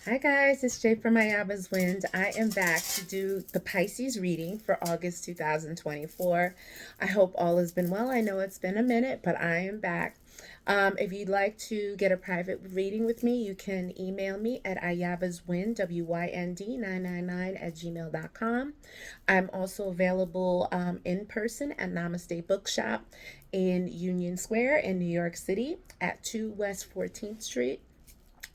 Hi guys, it's Jay from Ayaba's Wynd. I am back to do the Pisces reading for August 2024. I hope all has been well. I know it's been a minute, but I am back. If you'd like to get a private reading with me, you can email me at ayabaswynd, WYND 999 at gmail.com. I'm also available in person at Namaste Bookshop in Union Square in New York City at 2 West 14th Street.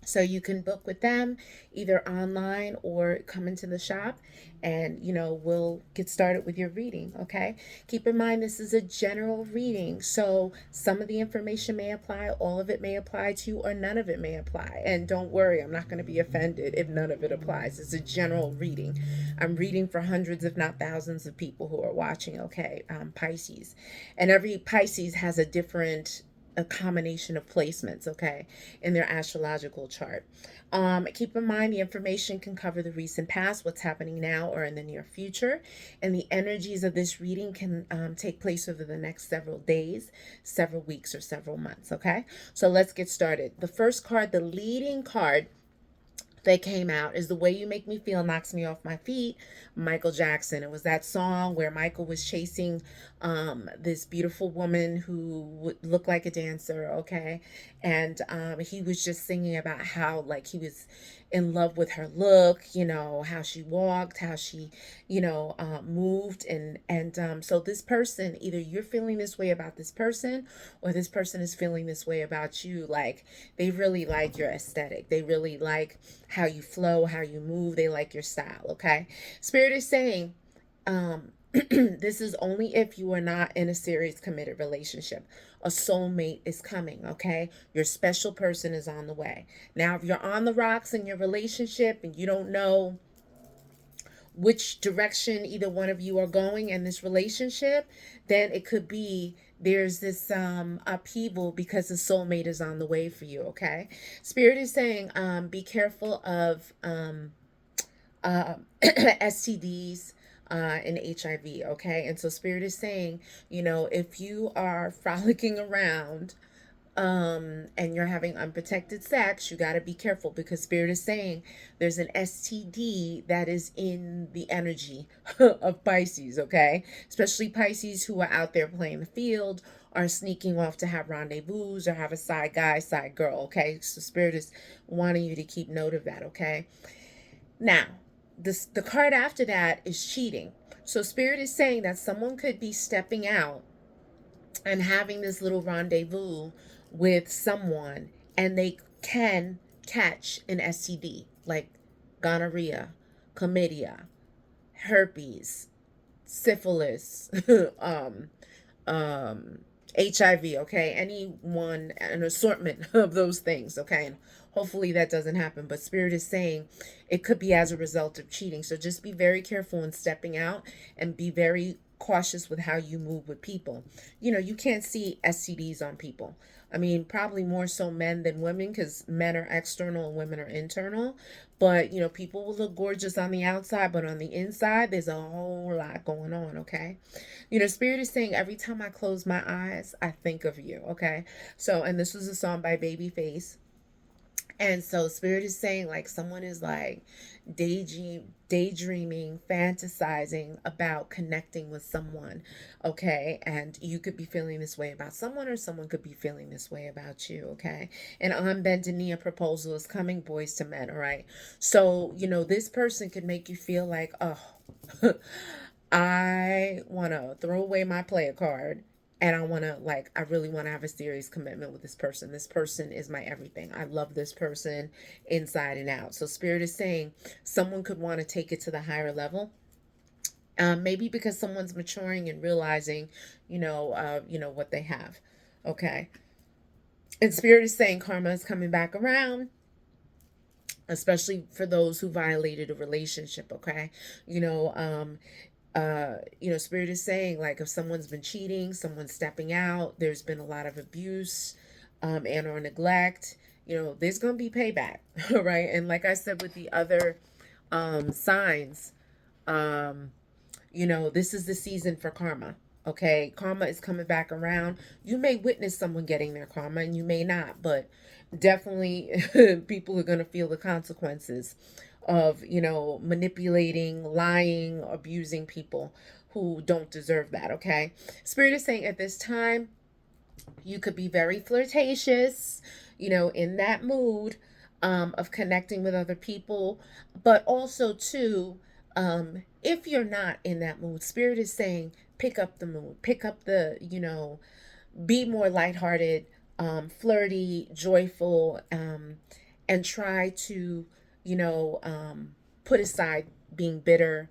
So you can book with them either online or come into the shop and we'll get started with your reading, okay? Keep in mind this is a general reading. So some of the information may apply, all of it may apply to you, or none of it may apply. And don't worry, I'm not going to be offended if none of it applies. It's a general reading. I'm reading for hundreds if not thousands of people who are watching, okay? Pisces. And every Pisces has a combination of placements, okay, in their astrological chart. Keep in mind the information can cover the recent past, what's happening now, or in the near future. And the energies of this reading can take place over the next several days, several weeks, or several months, okay? So let's get started. The first card, the leading card that came out is The Way You Make Me Feel Knocks Me Off My Feet, Michael Jackson. It was that song where Michael was chasing this beautiful woman who would look like a dancer, okay? And he was just singing about how, like, he was in love with her look, how she walked, how she, moved. So this person, either you're feeling this way about this person or this person is feeling this way about you. Like, they really like your aesthetic. They really like how you flow, how you move. They like your style, okay? Spirit is saying, this is only if you are not in a serious committed relationship. A soulmate is coming, okay? Your special person is on the way. Now, if you're on the rocks in your relationship and you don't know which direction either one of you are going in this relationship, then it could be there's this upheaval because the soulmate is on the way for you, okay? Spirit is saying be careful of STDs and HIV, okay? And so Spirit is saying, if you are frolicking around and you're having unprotected sex, you got to be careful because Spirit is saying there's an STD that is in the energy of Pisces, okay? Especially Pisces who are out there playing the field, are sneaking off to have rendezvous or have a side guy, side girl, okay? So Spirit is wanting you to keep note of that, okay? Now, the card after that is cheating. So Spirit is saying that someone could be stepping out and having this little rendezvous with someone, and they can catch an STD like gonorrhea, chlamydia, herpes, syphilis, HIV, okay? An assortment of those things, okay? And hopefully that doesn't happen, but Spirit is saying it could be as a result of cheating. So just be very careful in stepping out and be very cautious with how you move with people. You can't see STDs on people. I mean, probably more so men than women because men are external and women are internal. But, people will look gorgeous on the outside, but on the inside, there's a whole lot going on, okay? Spirit is saying every time I close my eyes, I think of you, okay? So, and this was a song by Babyface. And so Spirit is saying, like, someone is like daydreaming, fantasizing about connecting with someone, okay? And you could be feeling this way about someone, or someone could be feeling this way about you, okay? And on bended knee, a proposal is coming, boys to men, all right? So, this person could make you feel like, oh, I want to throw away my player card, and I really want to have a serious commitment with this person. This person is my everything. I love this person inside and out. So Spirit is saying someone could want to take it to the higher level. Maybe because someone's maturing and realizing, what they have. Okay. And Spirit is saying karma is coming back around, especially for those who violated a relationship. Okay. Spirit is saying, like, if someone's been cheating, someone's stepping out, there's been a lot of abuse and or neglect, there's going to be payback, right? And like I said with the other signs, this is the season for karma. Okay, karma is coming back around. You may witness someone getting their karma and you may not, but definitely people are going to feel the consequences of, manipulating, lying, abusing people who don't deserve that, okay? Spirit is saying at this time, you could be very flirtatious, in that mood of connecting with other people, but also, too, if you're not in that mood, Spirit is saying, pick up the mood, pick up the, be more lighthearted, flirty, joyful, and try to, put aside being bitter,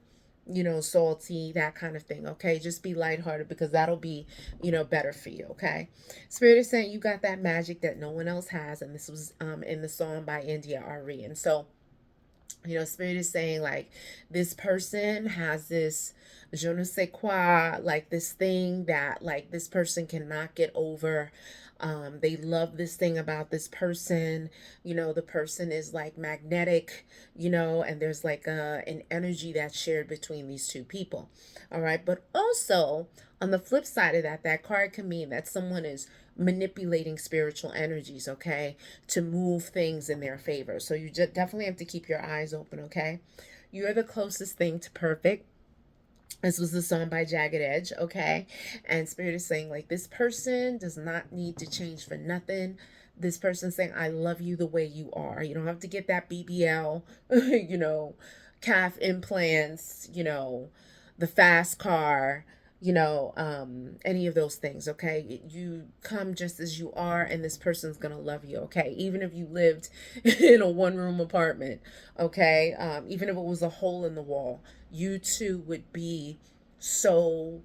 salty, that kind of thing. Okay. Just be lighthearted because that'll be, better for you. Okay. Spirit is saying you got that magic that no one else has. And this was in the song by India Ari. And so, Spirit is saying like this person has this je ne sais quoi, like this thing that like this person cannot get over. They love this thing about this person. The person is like magnetic, and there's like an energy that's shared between these two people. All right. But also on the flip side of that, that card can mean that someone is manipulating spiritual energies, okay, to move things in their favor. So you just definitely have to keep your eyes open, okay? You're the closest thing to perfect. This was the song by Jagged Edge, okay? And Spirit is saying, like, this person does not need to change for nothing. This person saying, I love you the way you are. You don't have to get that BBL, calf implants, the fast car, any of those things, okay? You come just as you are, and this person's gonna love you, okay? Even if you lived in a one-room apartment, okay? Even if it was a hole in the wall, you too would be so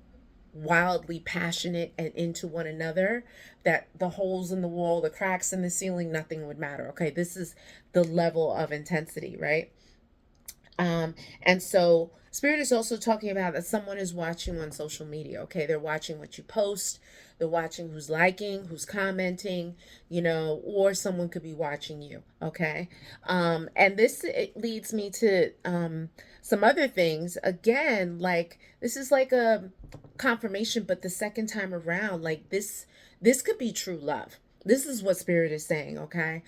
wildly passionate and into one another that the holes in the wall, the cracks in the ceiling, nothing would matter, okay? This is the level of intensity, right? And so Spirit is also talking about that someone is watching on social media. Okay. They're watching what you post. They're watching who's liking, who's commenting, or someone could be watching you. Okay. And this, it leads me to, some other things. Again, like this is like a confirmation, but the second time around, like this could be true love. This is what Spirit is saying. Okay.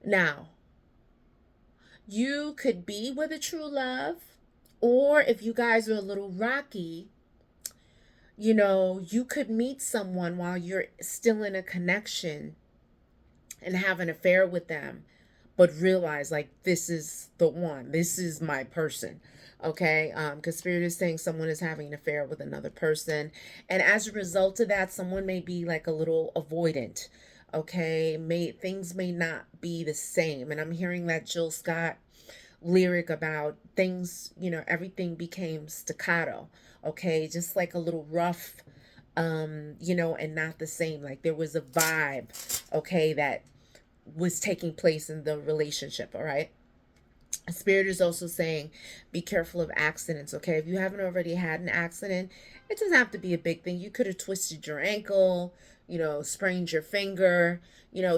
Now, you could be with a true love, or if you guys are a little rocky, you could meet someone while you're still in a connection and have an affair with them, but realize like this is the one, this is my person. Okay. Because Spirit is saying someone is having an affair with another person, and as a result of that, someone may be like a little avoidant. Okay. Things may not be the same. And I'm hearing that Jill Scott lyric about things, everything became staccato. Okay. Just like a little rough, and not the same. Like there was a vibe, okay, that was taking place in the relationship. All right. Spirit is also saying be careful of accidents. Okay. If you haven't already had an accident, it doesn't have to be a big thing. You could have twisted your ankle, sprained your finger.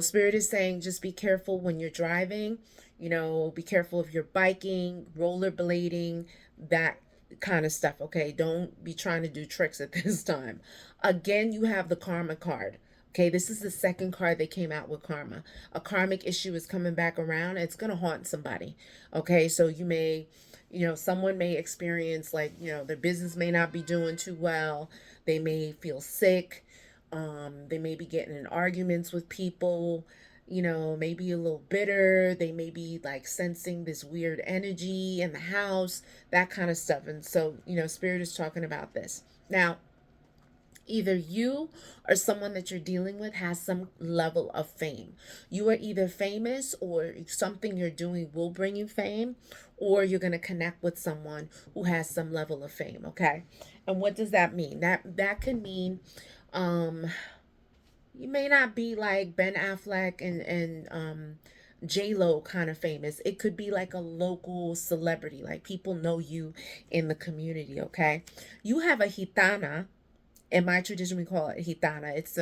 Spirit is saying just be careful when you're driving. Be careful if you're biking, rollerblading, that kind of stuff. Okay. Don't be trying to do tricks at this time. Again, you have the karma card. Okay, this is the second card they came out with, karma. A karmic issue is coming back around. It's going to haunt somebody. Okay, so you may, someone may experience like, their business may not be doing too well. They may feel sick. They may be getting in arguments with people, maybe a little bitter. They may be like sensing this weird energy in the house, that kind of stuff. And so, Spirit is talking about this. Now, either you or someone that you're dealing with has some level of fame. You are either famous, or something you're doing will bring you fame, or you're going to connect with someone who has some level of fame, okay? And what does that mean? That can mean um you may not be like Ben Affleck and J-Lo kind of famous. It could be like a local celebrity, like people know you in the community, okay? You have a gitana. In my tradition, we call it gitana. It's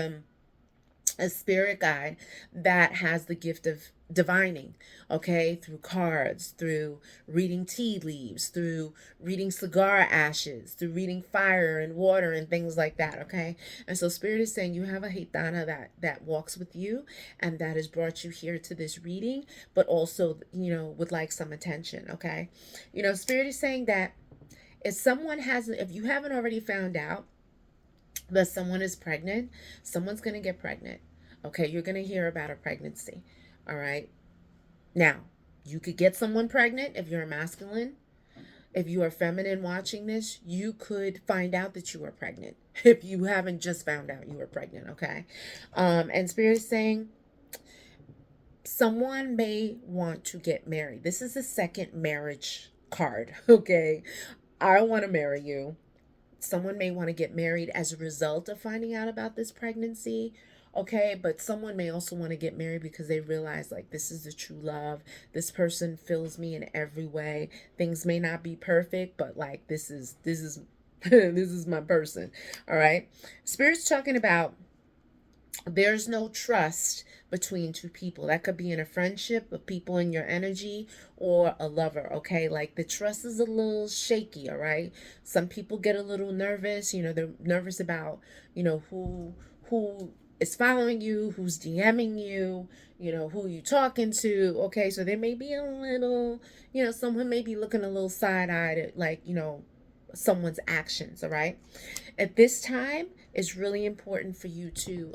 a spirit guide that has the gift of divining, okay, through cards, through reading tea leaves, through reading cigar ashes, through reading fire and water and things like that, okay. And so spirit is saying you have a gitana that walks with you and that has brought you here to this reading, but also, would like some attention, okay. Spirit is saying that if you haven't already found out that someone is pregnant, someone's going to get pregnant. Okay, you're going to hear about a pregnancy. All right. Now, you could get someone pregnant if you're a masculine. If you are feminine watching this, you could find out that you are pregnant if you haven't just found out you were pregnant. Okay. And Spirit is saying someone may want to get married. This is the second marriage card. Okay. I want to marry you. Someone may want to get married as a result of finding out about this pregnancy. Okay, but someone may also want to get married because they realize like this is the true love. This person fills me in every way. Things may not be perfect, but like this is this is my person. All right. Spirit's talking about there's no trust between two people. That could be in a friendship, of people in your energy, or a lover, okay? Like the trust is a little shaky, all right? Some people get a little nervous, they're nervous about, who is following you, who's DMing you, who you talking to, okay? So there may be a little, someone may be looking a little side-eyed at like, someone's actions, all right? At this time, it's really important for you to,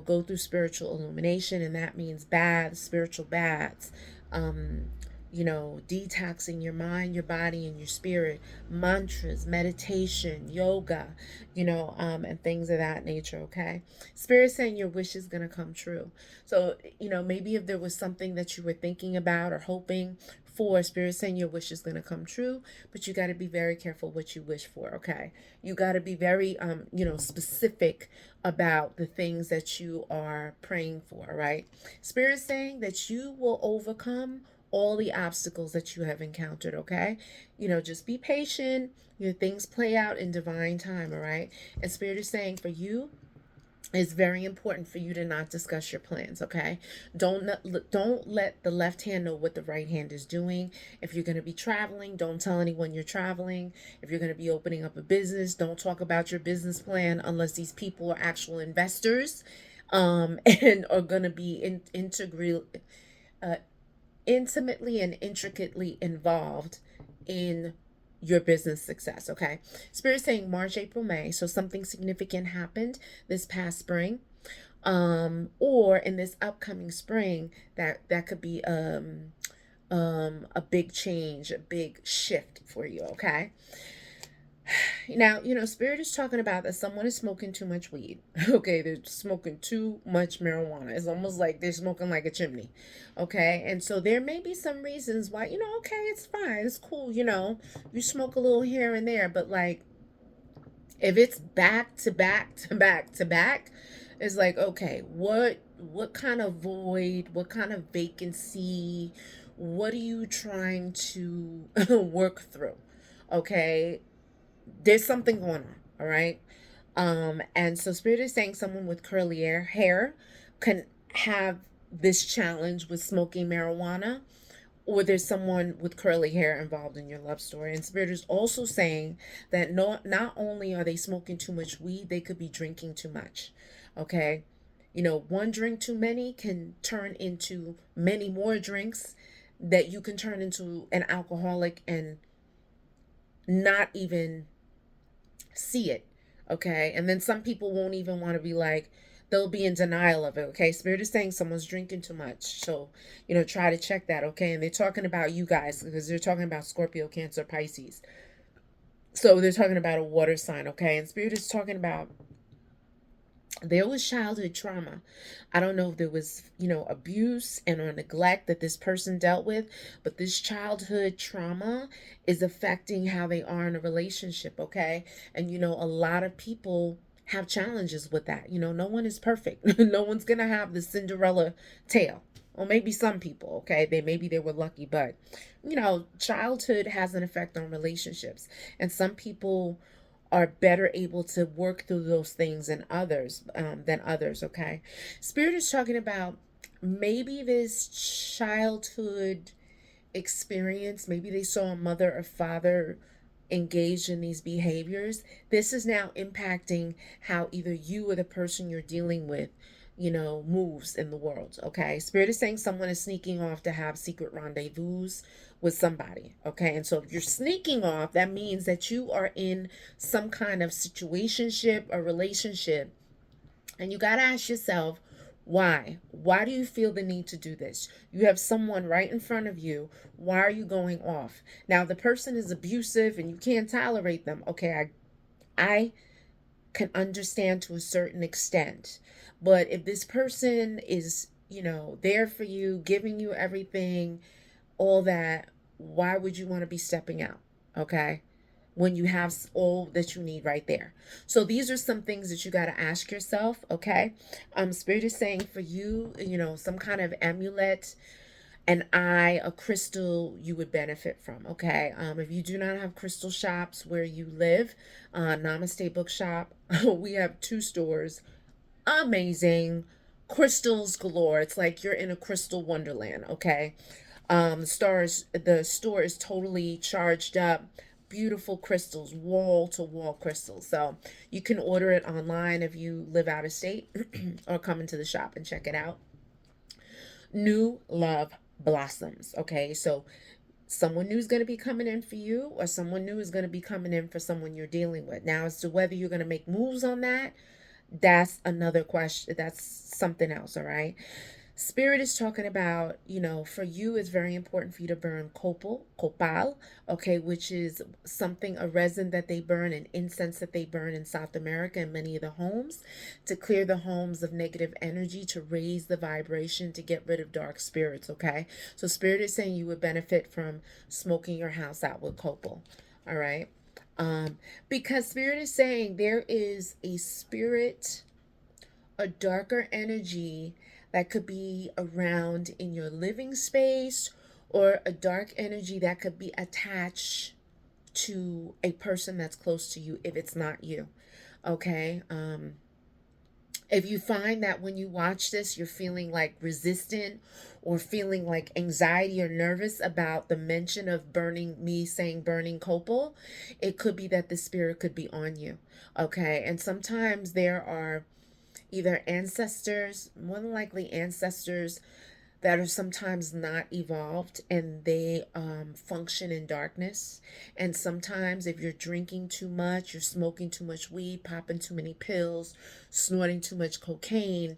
go through spiritual illumination, and that means baths, spiritual baths, detoxing your mind, your body, and your spirit, mantras, meditation, yoga, and things of that nature, okay? Spirit saying your wish is going to come true. So, maybe if there was something that you were thinking about or hoping for, Spirit saying your wish is going to come true, but you got to be very careful what you wish for, okay? You got to be very, specific about the things that you are praying for, right? Spirit saying that you will overcome all the obstacles that you have encountered, okay? Just be patient. Things play out in divine time, all right? And Spirit is saying for you, it's very important for you to not discuss your plans, okay? Don't let the left hand know what the right hand is doing. If you're going to be traveling, don't tell anyone you're traveling. If you're going to be opening up a business, don't talk about your business plan unless these people are actual investors, and are going to be uh, intimately and intricately involved in your business success, okay? Spirit saying March, April, May. So something significant happened this past spring, or in this upcoming spring that could be a big change, a big shift for you, okay? Now, Spirit is talking about that someone is smoking too much weed. Okay, they're smoking too much marijuana. It's almost like they're smoking like a chimney. Okay, and so there may be some reasons why, okay, it's fine, it's cool, you smoke a little here and there, but like if it's back to back to back to back, it's like, okay, what kind of void, what kind of vacancy, what are you trying to work through? Okay, there's something going on, all right? And so Spirit is saying someone with curly hair can have this challenge with smoking marijuana, or there's someone with curly hair involved in your love story. And Spirit is also saying that not only are they smoking too much weed, they could be drinking too much, okay? One drink too many can turn into many more drinks that you can turn into an alcoholic and not even see it, okay? And then some people won't even want to be like, they'll be in denial of it, okay? Spirit is saying someone's drinking too much. So, try to check that, okay? And they're talking about you guys because they're talking about Scorpio, Cancer, Pisces. So they're talking about a water sign, okay? And Spirit is talking about there was childhood trauma. I don't know if there was, abuse and or neglect that this person dealt with, but this childhood trauma is affecting how they are in a relationship, okay? And, a lot of people have challenges with that. No one is perfect. No one's going to have the Cinderella tale. Well, maybe some people, okay? Maybe they were lucky, but, childhood has an effect on relationships. And some people are better able to work through those things than others, okay? Spirit is talking about maybe this childhood experience, maybe they saw a mother or father engaged in these behaviors. This is now impacting how either you or the person you're dealing with, moves in the world. Okay. Spirit is saying someone is sneaking off to have secret rendezvous with somebody. Okay. And so if you're sneaking off, that means that you are in some kind of situationship or relationship. And you got to ask yourself, why? Why do you feel the need to do this? You have someone right in front of you. Why are you going off? Now, the person is abusive and you can't tolerate them. Okay, I can understand to a certain extent. But if this person is, there for you, giving you everything, all that, why would you want to be stepping out? Okay, when you have all that you need right there. So these are some things that you got to ask yourself, okay? Spirit is saying for you, some kind of amulet, an eye, a crystal you would benefit from, okay? If you do not have crystal shops where you live, Namaste Bookshop, we have 2 stores, amazing, crystals galore. It's like you're in a crystal wonderland, okay? The store is totally charged up, beautiful crystals, wall to wall crystals. So you can order it online if you live out of state or come into the shop and check it out. New love blossoms. Okay, so someone new is going to be coming in for you, or someone new is going to be coming in for someone you're dealing with. Now, as to whether you're going to make moves on that, that's another question. That's something else. All right. Spirit is talking about, for you, it's very important for you to burn copal, okay, which is something, a resin that they burn, an incense that they burn in South America in many of the homes to clear the homes of negative energy, to raise the vibration, to get rid of dark spirits, okay? So Spirit is saying you would benefit from smoking your house out with copal, all right? Because Spirit is saying there is a spirit, a darker energy that could be around in your living space, or a dark energy that could be attached to a person that's close to you if it's not you. Okay. If you find that when you watch this, you're feeling like resistant or feeling like anxiety or nervous about the mention of burning copal, it could be that the spirit could be on you. Okay. And sometimes there are either ancestors, more than likely ancestors that are sometimes not evolved, and they function in darkness. And sometimes if you're drinking too much, you're smoking too much weed, popping too many pills, snorting too much cocaine,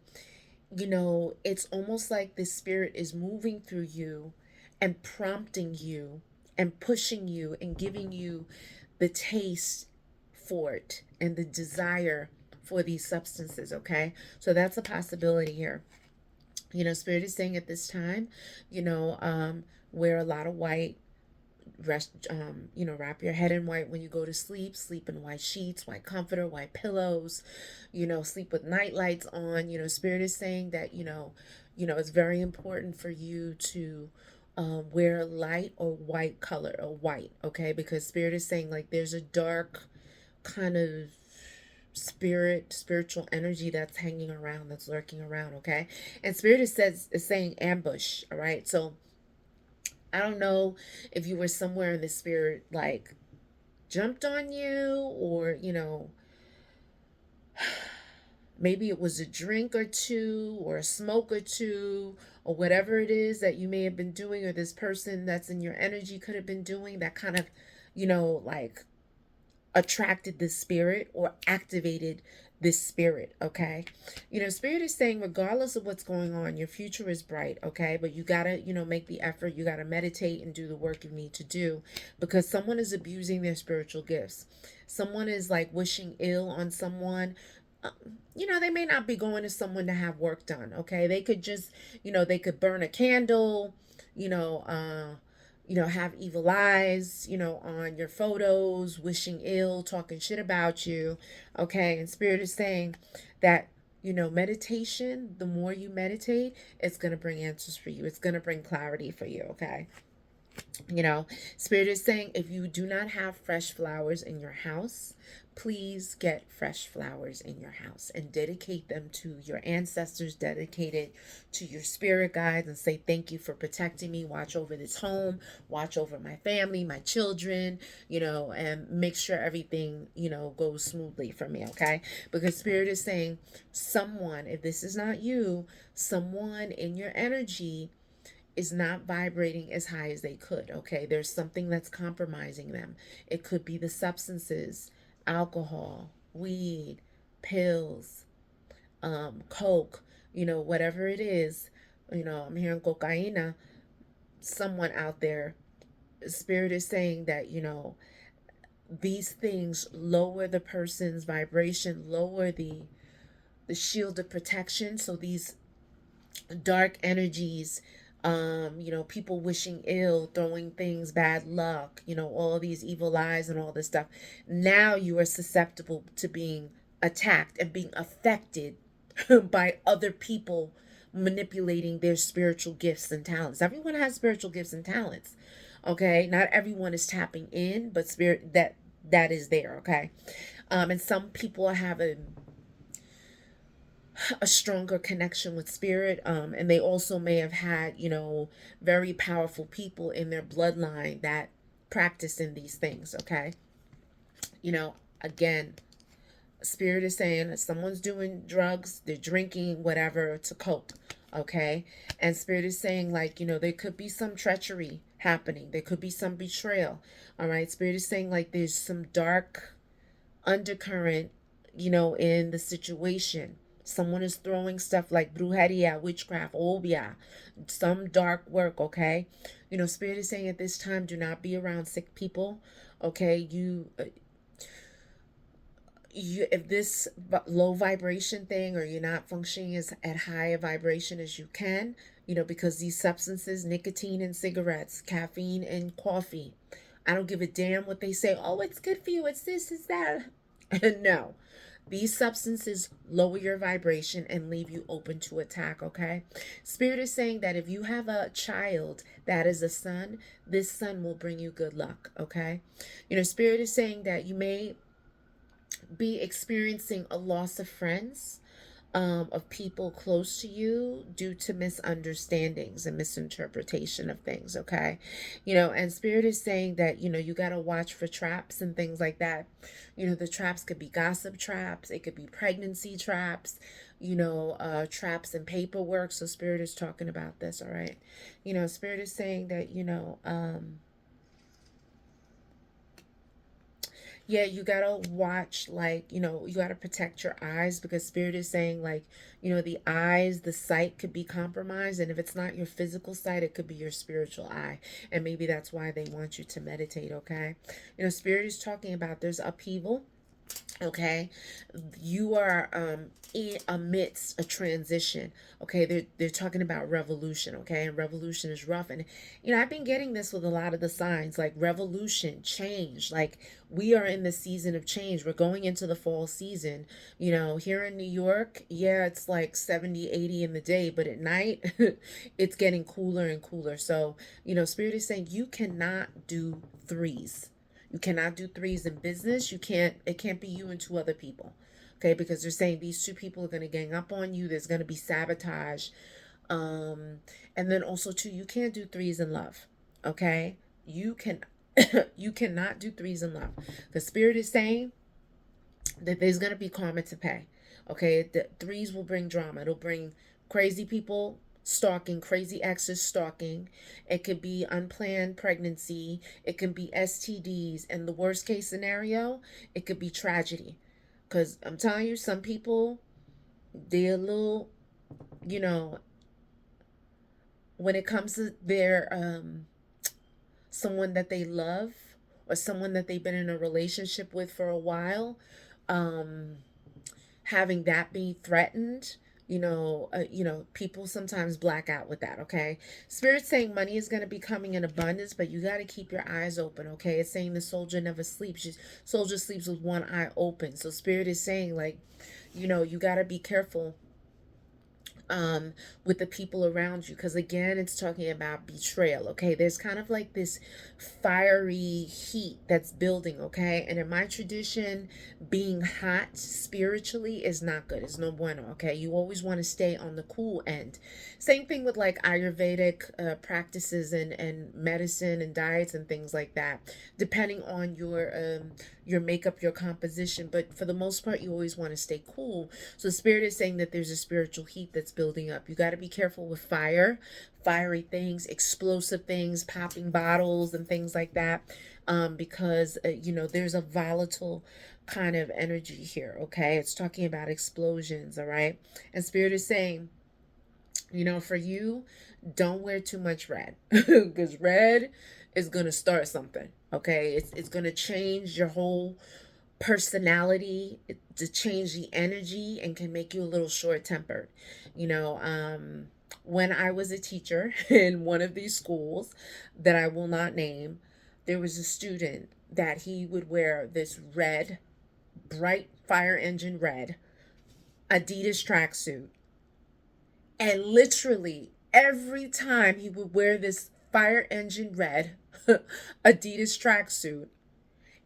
it's almost like the spirit is moving through you and prompting you and pushing you and giving you the taste for it and the desire for these substances, okay? So that's a possibility here. Spirit is saying at this time, wear a lot of white, wrap your head in white when you go to sleep, sleep in white sheets, white comforter, white pillows, sleep with night lights on. Spirit is saying that, it's very important for you to wear light or white color, or white, okay? Because Spirit is saying like there's a dark kind of spiritual energy that's hanging around, that's lurking around, okay? And Spirit is saying ambush, all right? So I don't know if you were somewhere in the spirit like jumped on you, or maybe it was a drink or two or a smoke or two, or whatever it is that you may have been doing, or this person that's in your energy could have been doing, that kind of like attracted this spirit or activated this spirit, okay? Spirit is saying regardless of what's going on, your future is bright, okay? But you gotta, make the effort. You gotta meditate and do the work you need to do, because someone is abusing their spiritual gifts. Someone is like wishing ill on someone. They may not be going to someone to have work done, okay? They could just, they could burn a candle, have evil eyes, on your photos, wishing ill, talking shit about you. Okay. And Spirit is saying that, meditation, the more you meditate, it's going to bring answers for you. It's going to bring clarity for you. Okay. You know, Spirit is saying if you do not have fresh flowers in your house, please get fresh flowers in your house and dedicate them to your ancestors, dedicate it to your spirit guides, and say thank you for protecting me. Watch over this home, watch over my family, my children, and make sure everything, goes smoothly for me, okay? Because Spirit is saying someone, if this is not you, someone in your energy is not vibrating as high as they could, okay? There's something that's compromising them. It could be the substances, alcohol, weed, pills, coke, whatever it is. I'm hearing cocaine. Someone out there, Spirit is saying that, these things lower the person's vibration, lower the shield of protection. So these dark energies, people wishing ill, throwing things, bad luck, all these evil eyes and all this stuff. Now you are susceptible to being attacked and being affected by other people manipulating their spiritual gifts and talents. Everyone has spiritual gifts and talents. Okay? Not everyone is tapping in, but spirit that is there, okay? And some people have a stronger connection with spirit, and they also may have had very powerful people in their bloodline that practice in these things, okay? Again, spirit is saying that someone's doing drugs, they're drinking whatever to cope, okay? And spirit is saying, like, there could be some treachery happening, there could be some betrayal. All right, spirit is saying like there's some dark undercurrent, in the situation. Someone is throwing stuff like brujeria, witchcraft, obia, some dark work, okay? Spirit is saying at this time, do not be around sick people, okay? If this low vibration thing, or you're not functioning as at high a vibration as you can, because these substances, nicotine and cigarettes, caffeine and coffee, I don't give a damn what they say. Oh, it's good for you. It's this, it's that. No. These substances lower your vibration and leave you open to attack, okay? Spirit is saying that if you have a child that is a son, this son will bring you good luck, okay? Spirit is saying that you may be experiencing a loss of friends, of people close to you due to misunderstandings and misinterpretation of things, okay? And Spirit is saying that, you got to watch for traps and things like that. The traps could be gossip traps, it could be pregnancy traps, traps and paperwork. So Spirit is talking about this, all right? Spirit is saying that, yeah, you gotta watch, like, you gotta protect your eyes, because spirit is saying, like, the eyes, the sight could be compromised, and if it's not your physical sight, it could be your spiritual eye, and maybe that's why they want you to meditate, okay? Spirit is talking about there's upheaval, okay? You are amidst a transition, okay? They're talking about revolution, okay? And revolution is rough, and I've been getting this with a lot of the signs, like revolution, change. Like, we are in the season of change. We're going into the fall season. Here in New York, yeah, it's like 70, 80 in the day, but at night it's getting cooler and cooler. So Spirit is saying you cannot do threes. You cannot do threes in business. It can't be you and two other people. Okay, because they're saying these two people are going to gang up on you. There's going to be sabotage. And then also too, you can't do threes in love. Okay? You can you cannot do threes in love. The spirit is saying that there's going to be karma to pay. Okay? The threes will bring drama. It'll bring crazy people stalking, crazy exes stalking. It could be unplanned pregnancy. It can be STDs. And the worst case scenario, it could be tragedy. Because I'm telling you, some people, they're a little, you know, when it comes to their, someone that they love, or someone that they've been in a relationship with for a while, um, having that be threatened, people sometimes black out with that, okay? Spirit's saying money is going to be coming in abundance, but you got to keep your eyes open, okay? It's saying the soldier never sleeps. Soldier sleeps with one eye open. So Spirit is saying, like, you got to be careful um with the people around you, because again it's talking about betrayal. Okay, there's kind of like this fiery heat that's building. Okay, and in my tradition, being hot spiritually is not good, it's no bueno. Okay, you always want to stay on the cool end. Same thing with like Ayurvedic practices and medicine and diets and things like that, depending on your makeup, your composition, but for the most part you always want to stay cool. So spirit is saying that there's a spiritual heat that's building up. You got to be careful with fire, fiery things, explosive things, popping bottles and things like that, because there's a volatile kind of energy here. Okay, it's talking about explosions. All right, and spirit is saying, for you, don't wear too much red because red is going to start something. Okay, it's going to change your whole personality, to change the energy, and can make you a little short tempered. When I was a teacher in one of these schools that I will not name, there was a student that he would wear this red, bright fire engine red Adidas tracksuit. And literally every time he would wear this fire engine red Adidas tracksuit,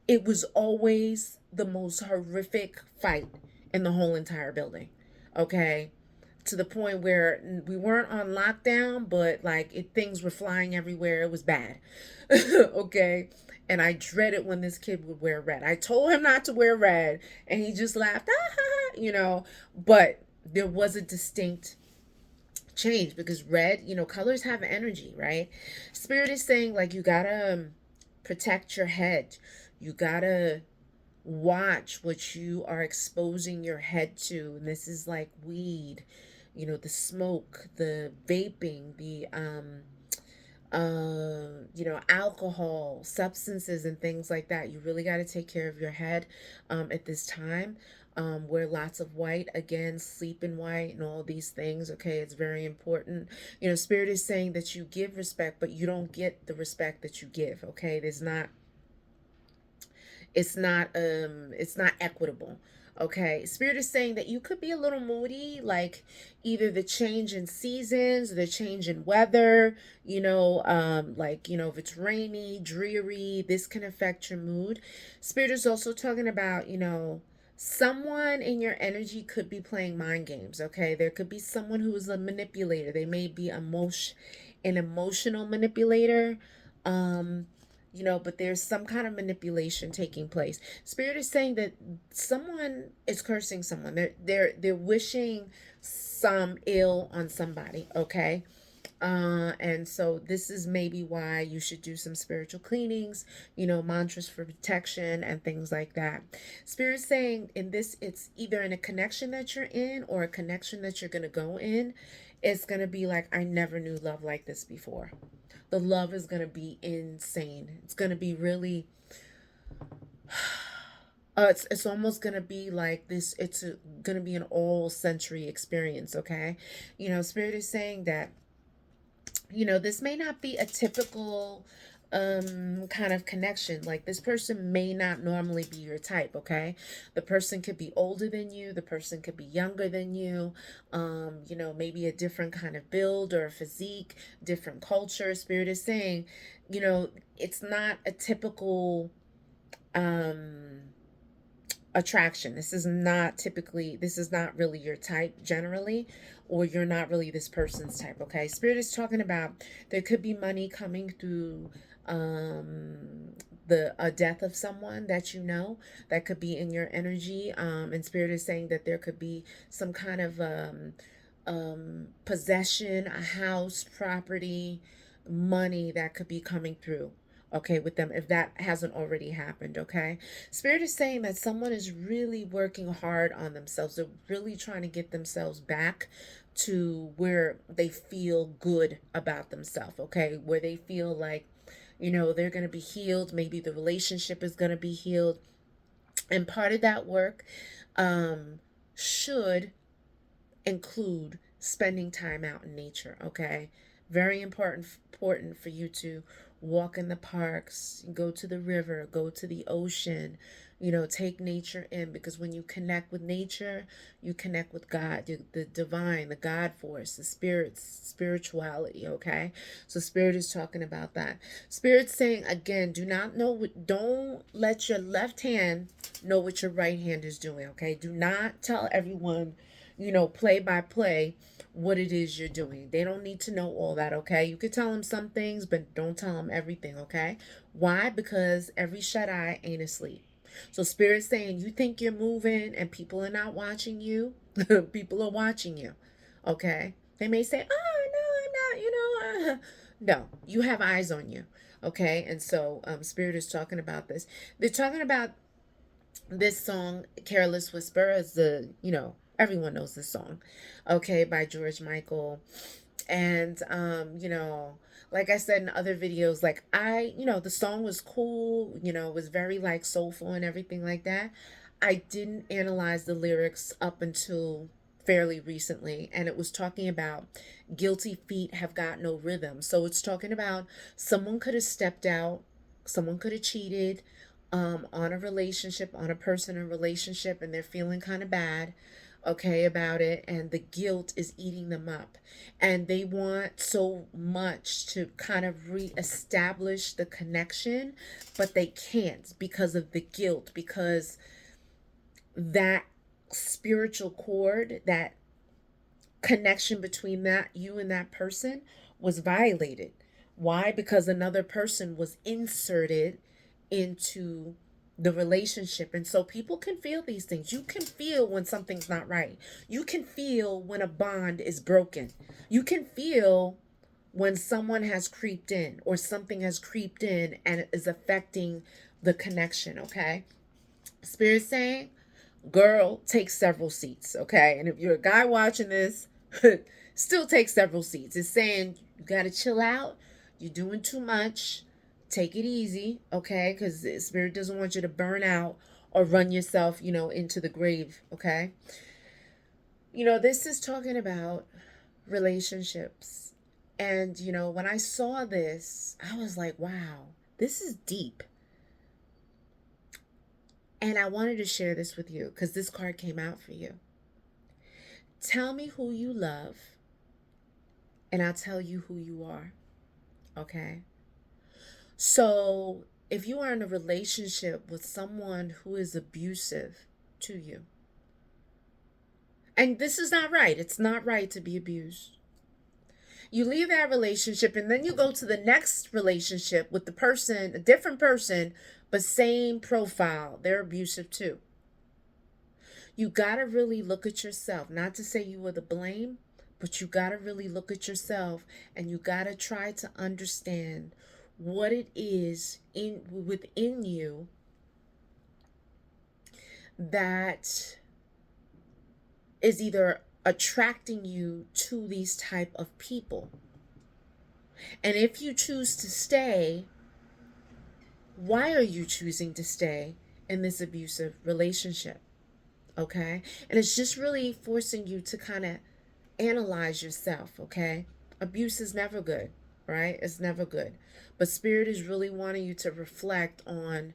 it was always the most horrific fight in the whole entire building. Okay, to the point where we weren't on lockdown, but like things were flying everywhere. It was bad. Okay, and I dreaded when this kid would wear red. I told him not to wear red, and he just laughed. Ah, ha, ha. But there was a distinct change because red, colors have energy, right? Spirit is saying like you gotta protect your head. You gotta watch what you are exposing your head to. And this is like weed, the smoke, the vaping, the alcohol, substances, and things like that. You really got to take care of your head at this time. Wear lots of white, again, sleep in white, and all these things. Okay, it's very important. Spirit is saying that you give respect, but you don't get the respect that you give. Okay, it's not equitable. Okay, spirit is saying that you could be a little moody, like either the change in seasons, the change in weather, if it's rainy, dreary, this can affect your mood. Spirit is also talking about, someone in your energy could be playing mind games. Okay, there could be someone who is a manipulator. They may be an emotional manipulator. um but there's some kind of manipulation taking place. Spirit is saying that someone is cursing someone. They're wishing some ill on somebody. Okay, and so this is maybe why you should do some spiritual cleanings, mantras for protection and things like that. Spirit saying in this, it's either in a connection that you're in or a connection that you're gonna go in. It's gonna be like, I never knew love like this before. The love is going to be insane. It's going to be really it's almost going to be like this. It's going to be an all sensory experience. Okay, spirit is saying that this may not be a typical kind of connection. Like, this person may not normally be your type. Okay, the person could be older than you, the person could be younger than you, maybe a different kind of build or physique, different culture. Spirit is saying, it's not a typical um attraction. This is not really your type generally, or you're not really this person's type. Okay, spirit is talking about there could be money coming through the a death of someone that that could be in your energy. And spirit is saying that there could be some kind of possession, a house, property, money that could be coming through, okay, with them, if that hasn't already happened. Okay, spirit is saying that someone is really working hard on themselves. They're really trying to get themselves back to where they feel good about themselves. Okay, where they feel like they're going to be healed. Maybe the relationship is going to be healed, and part of that work should include spending time out in nature. Okay, very important for you to walk in the parks, go to the river, go to the ocean, take nature in, because when you connect with nature, you connect with God, the divine, the God force, the spirits, spirituality, okay? So Spirit is talking about that. Spirit's saying, again, don't let your left hand know what your right hand is doing, okay? Do not tell everyone, play by play what it is you're doing. They don't need to know all that, okay? You could tell them some things, but don't tell them everything, okay? Why? Because every shut eye ain't asleep. So Spirit's saying, you think you're moving and people are not watching you. People are watching you, okay? They may say, oh, no, I'm not, no, you have eyes on you, okay? And so Spirit is talking about this. They're talking about this song, Careless Whisper, as everyone knows this song, okay, by George Michael. And like I said in other videos, like the song was cool, it was very like soulful and everything like that. I didn't analyze the lyrics up until fairly recently, and it was talking about guilty feet have got no rhythm. So it's talking about someone could have stepped out, someone could have cheated on a relationship, on a person in a relationship, and they're feeling kind of bad, okay, about it, and the guilt is eating them up, and they want so much to kind of reestablish the connection, but they can't because of the guilt, because that spiritual cord, that connection between that you and that person was violated. Why? Because another person was inserted into the relationship. And so people can feel these things. You can feel when something's not right. You can feel when a bond is broken. You can feel when someone has creeped in, or something has creeped in and it is affecting the connection, okay? Spirit saying, girl, take several seats, okay? And if you're a guy watching this, still take several seats. It's saying you got to chill out. You're doing too much. Take it easy, okay? Because the Spirit doesn't want you to burn out or run yourself, into the grave, okay? This is talking about relationships. And, when I saw this, I was like, wow, this is deep. And I wanted to share this with you because this card came out for you. Tell me who you love, and I'll tell you who you are, okay? So if you are in a relationship with someone who is abusive to you, and this is not right, it's not right to be abused. You leave that relationship and then you go to the next relationship with the person, a different person, but same profile. They're abusive too. You got to really look at yourself, not to say you were the blame, but you got to really look at yourself, and you got to try to understand what it is within you that is either attracting you to these type of people. And if you choose to stay, why are you choosing to stay in this abusive relationship? Okay? And it's just really forcing you to kind of analyze yourself, okay? Abuse is never good, right? It's never good. But Spirit is really wanting you to reflect on,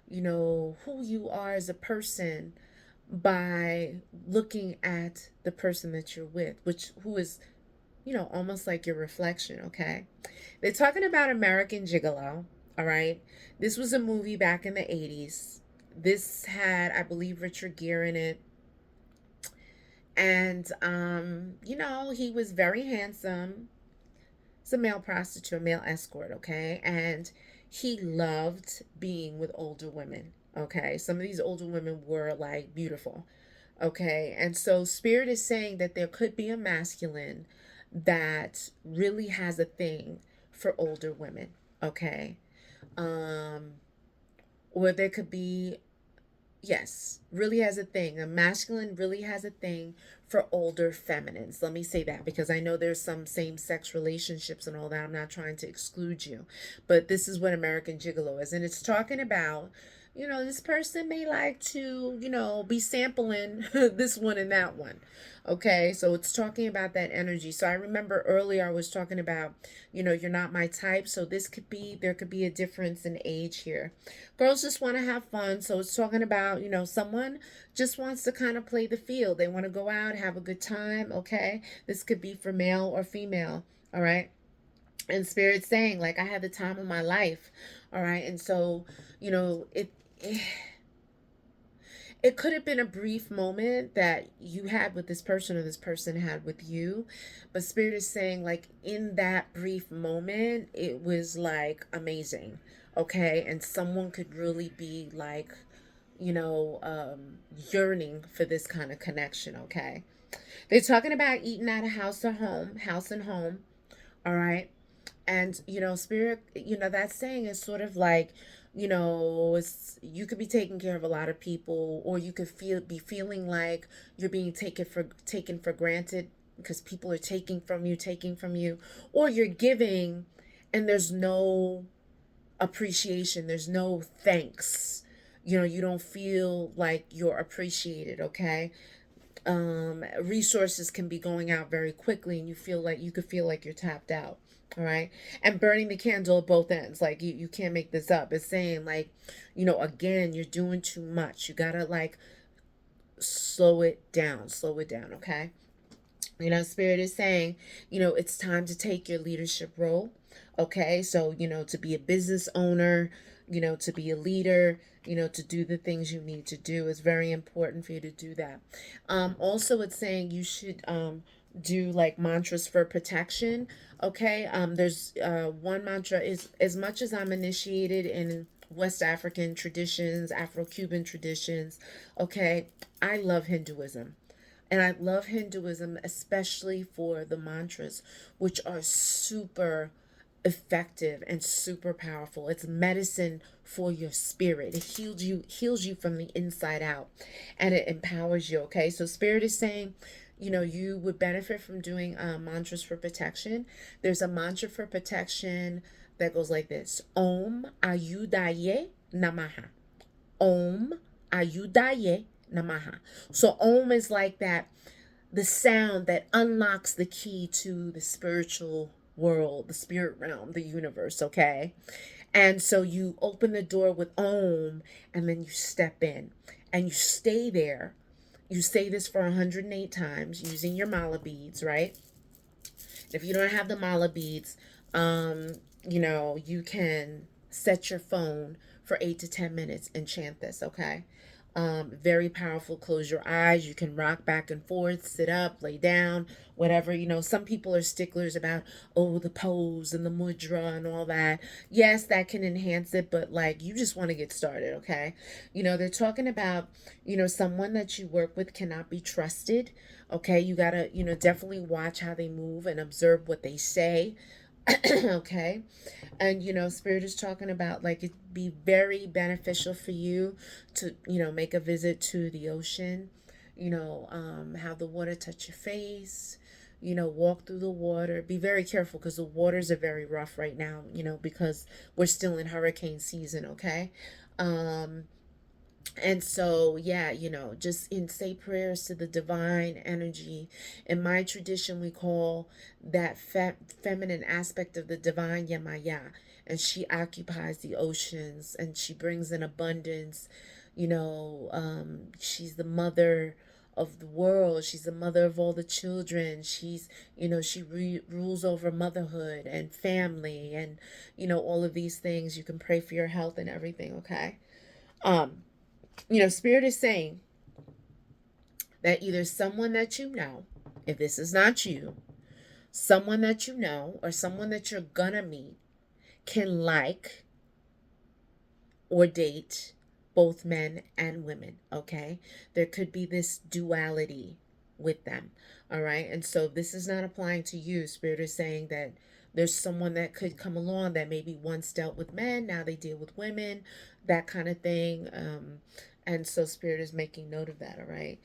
who you are as a person by looking at the person that you're with, who is, almost like your reflection, okay? They're talking about American Gigolo, all right? This was a movie back in the 80s. This had, I believe, Richard Gere in it. And, he was very handsome. He's a male prostitute, a male escort, okay? And he loved being with older women, okay? Some of these older women were, like, beautiful, okay? And so Spirit is saying that there could be a masculine that really has a thing for older women, okay? Or there could be, yes, really has a thing. A masculine really has a thing for older feminines. Let me say that, because I know there's some same-sex relationships and all that. I'm not trying to exclude you. But this is what American Gigolo is. And it's talking about this person may like to, be sampling this one and that one. Okay, so it's talking about that energy. So I remember earlier I was talking about, you're not my type. So there could be a difference in age here. Girls just want to have fun. So it's talking about, someone just wants to kind of play the field. They want to go out, have a good time. Okay, this could be for male or female. All right. And Spirit saying, like, I had the time of my life. All right. And so, it could have been a brief moment that you had with this person or this person had with you, but Spirit is saying, like, in that brief moment it was like amazing. Okay, and someone could really be like, yearning for this kind of connection. Okay, they're talking about eating at a house and home. All right. And Spirit, that saying is sort of like, it's, you could be taking care of a lot of people, or you could be feeling like you're being taken for granted because people are taking from you, or you're giving and there's no appreciation, there's no thanks. You don't feel like you're appreciated. Okay, resources can be going out very quickly, and you could feel like you're tapped out. All right, and burning the candle at both ends, like you can't make this up. It's saying, like, again, you're doing too much. You gotta, like, slow it down. Okay, Spirit is saying, it's time to take your leadership role. Okay, so to be a business owner, to be a leader, to do the things you need to do. It's very important for you to do that. Also, it's saying you should do like mantras for protection. Okay, there's one mantra is, as much as I'm initiated in West African traditions, Afro-Cuban traditions. Okay, I love Hinduism. And I love Hinduism, especially for the mantras, which are super effective and super powerful. It's medicine for your spirit. It heals you from the inside out, and it empowers you. Okay, so Spirit is saying, you would benefit from doing mantras for protection. There's a mantra for protection that goes like this: Om Ayudaye Namaha. Om Ayudaye Namaha. So Om is like that, the sound that unlocks the key to the spiritual world, the spirit realm, the universe. Okay, and so you open the door with Om, and then you step in and you stay there. You say this for 108 times using your mala beads, right? If you don't have the mala beads, you can set your phone for 8 to 10 minutes and chant this. Okay, very powerful. Close your eyes. You can rock back and forth, sit up, lay down, whatever. Some people are sticklers about, oh, the pose and the mudra and all that. Yes, that can enhance it, but like, you just want to get started. Okay, they're talking about, someone that you work with cannot be trusted. Okay, you gotta, definitely watch how they move and observe what they say. Okay, and Spirit is talking about, like, it'd be very beneficial for you to make a visit to the ocean. Have the water touch your face. Walk through the water. Be very careful because the waters are very rough right now, because we're still in hurricane season. Okay, um and so, yeah, just say prayers to the divine energy. In my tradition, we call that feminine aspect of the divine Yamaya, and she occupies the oceans and she brings in abundance. She's the mother of the world. She's the mother of all the children. She rules over motherhood and family, and all of these things. You can pray for your health and everything. Okay. um Spirit is saying that either someone that if this is not you, someone that or someone that you're gonna meet can like or date both men and women. Okay, there could be this duality with them. All right, and so this is not applying to you. Spirit is saying that there's someone that could come along that maybe once dealt with men, now they deal with women, that kind of thing. And so Spirit is making note of that. All right,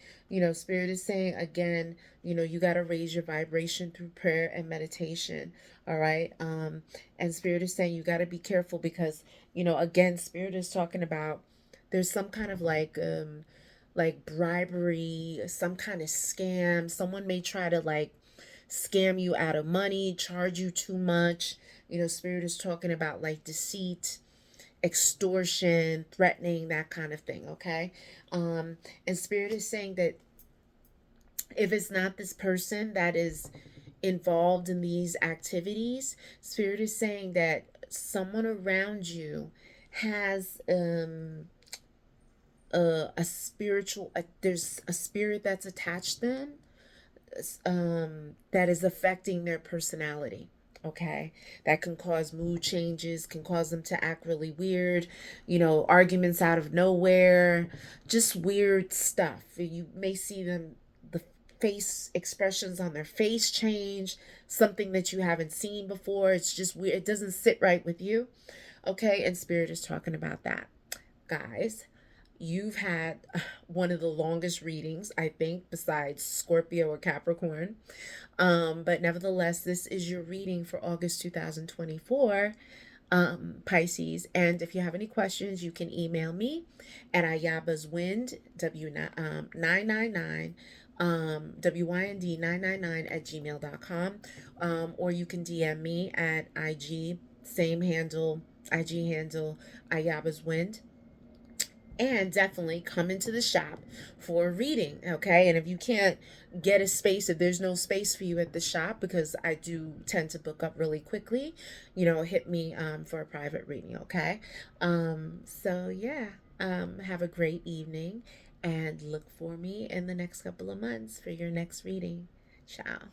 Spirit is saying again, you got to raise your vibration through prayer and meditation. All right, and Spirit is saying you got to be careful because again, Spirit is talking about there's some kind of like bribery, some kind of scam. Someone may try to like scam you out of money, charge you too much. You know, Spirit is talking about like deceit, extortion, threatening, that kind of thing, okay? And Spirit is saying that if it's not this person that is involved in these activities, Spirit is saying that someone around you has a spiritual, there's a spirit that's attached to them, that is affecting their personality. Okay, that can cause mood changes, can cause them to act really weird, you know, arguments out of nowhere, just weird stuff. You may see them, the face expressions on their face change, something that you haven't seen before. It's just weird. It doesn't sit right with you. Okay, and Spirit is talking about that. Guys, you've had one of the longest readings, I think, besides Scorpio or Capricorn. But nevertheless, this is your reading for August 2024, Pisces. And if you have any questions, you can email me at Ayaba's Wynd, W999, WYND999 at gmail.com. Or you can DM me at IG, same handle, IG handle, Ayaba's Wynd. And definitely come into the shop for a reading, okay? And if you can't get a space, if there's no space for you at the shop, because I do tend to book up really quickly, you know, hit me for a private reading, okay? So yeah, have a great evening and look for me in the next couple of months for your next reading. Ciao.